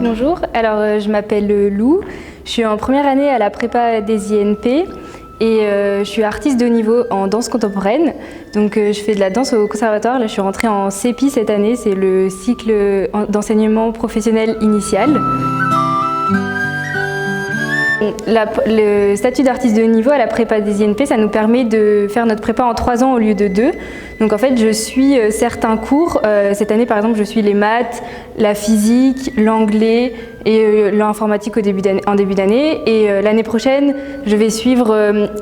Bonjour, alors je m'appelle Lou, je suis en première année à la prépa des INP et je suis artiste de haut niveau en danse contemporaine. Donc je fais de la danse au conservatoire, là je suis rentrée en CEPI cette année, c'est le cycle d'enseignement professionnel initial. Le statut d'artiste de haut niveau à la prépa des INP, ça nous permet de faire notre prépa en 3 ans au lieu de 2. Donc en fait, je suis certains cours. Cette année, par exemple, je suis les maths, la physique, l'anglais et l'informatique en début d'année. Et l'année prochaine, je vais suivre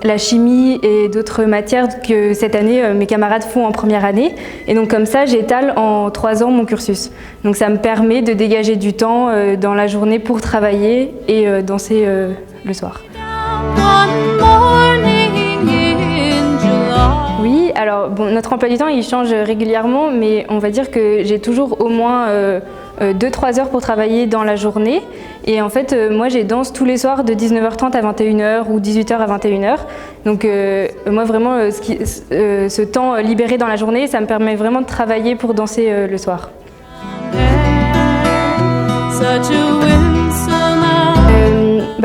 la chimie et d'autres matières que cette année, mes camarades font en première année. Et donc comme ça, j'étale en 3 ans mon cursus. Donc ça me permet de dégager du temps dans la journée pour travailler et danser le soir. Oui, alors bon, notre emploi du temps il change régulièrement, mais on va dire que j'ai toujours au moins 2-3 heures pour travailler dans la journée. Et en fait, moi j'ai danse tous les soirs de 19h30 à 21h ou 18h à 21h. Donc moi vraiment, ce temps libéré dans la journée, ça me permet vraiment de travailler pour danser le soir.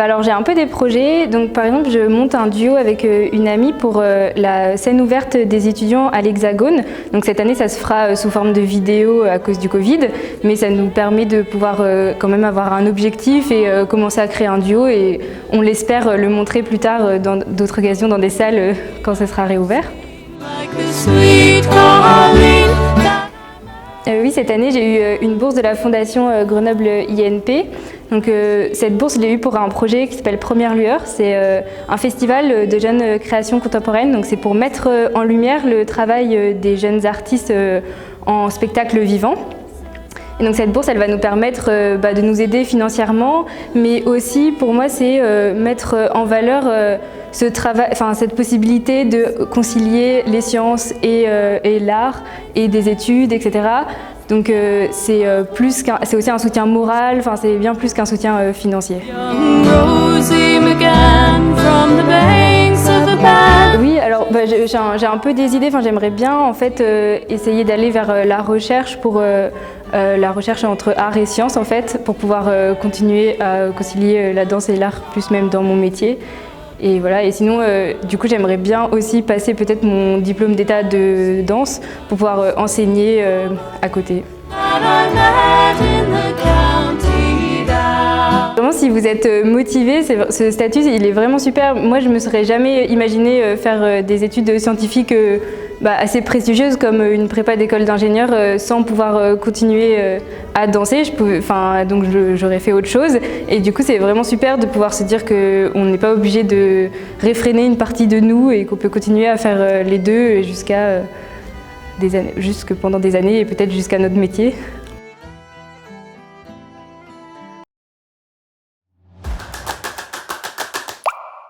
Alors j'ai un peu des projets, donc par exemple je monte un duo avec une amie pour la scène ouverte des étudiants à l'Hexagone. Donc cette année ça se fera sous forme de vidéo à cause du Covid, mais ça nous permet de pouvoir quand même avoir un objectif et commencer à créer un duo et on l'espère le montrer plus tard dans d'autres occasions dans des salles quand ça sera réouvert. Oui, cette année j'ai eu une bourse de la Fondation Grenoble INP. Donc cette bourse, je l'ai eue pour un projet qui s'appelle Première Lueur. C'est un festival de jeunes créations contemporaines. Donc c'est pour mettre en lumière le travail des jeunes artistes en spectacle vivant. Et donc cette bourse, elle va nous permettre de nous aider financièrement, mais aussi pour moi c'est mettre en valeur cette possibilité de concilier les sciences et l'art et des études, etc. Donc c'est aussi un soutien moral, c'est bien plus qu'un soutien financier. Oui, alors j'ai un peu des idées, j'aimerais bien en fait essayer d'aller vers la recherche pour la recherche entre art et science en fait, pour pouvoir continuer à concilier la danse et l'art plus même dans mon métier. Et voilà, et sinon, du coup, j'aimerais bien aussi passer peut-être mon diplôme d'état de danse pour pouvoir enseigner à côté. Vraiment, si vous êtes motivé, ce statut, il est vraiment super. Moi, je me serais jamais imaginé faire des études scientifiques assez prestigieuses comme une prépa d'école d'ingénieur sans pouvoir continuer à danser. Donc j'aurais fait autre chose. Et du coup, c'est vraiment super de pouvoir se dire qu'on n'est pas obligé de réfréner une partie de nous et qu'on peut continuer à faire les deux jusque pendant des années et peut-être jusqu'à notre métier.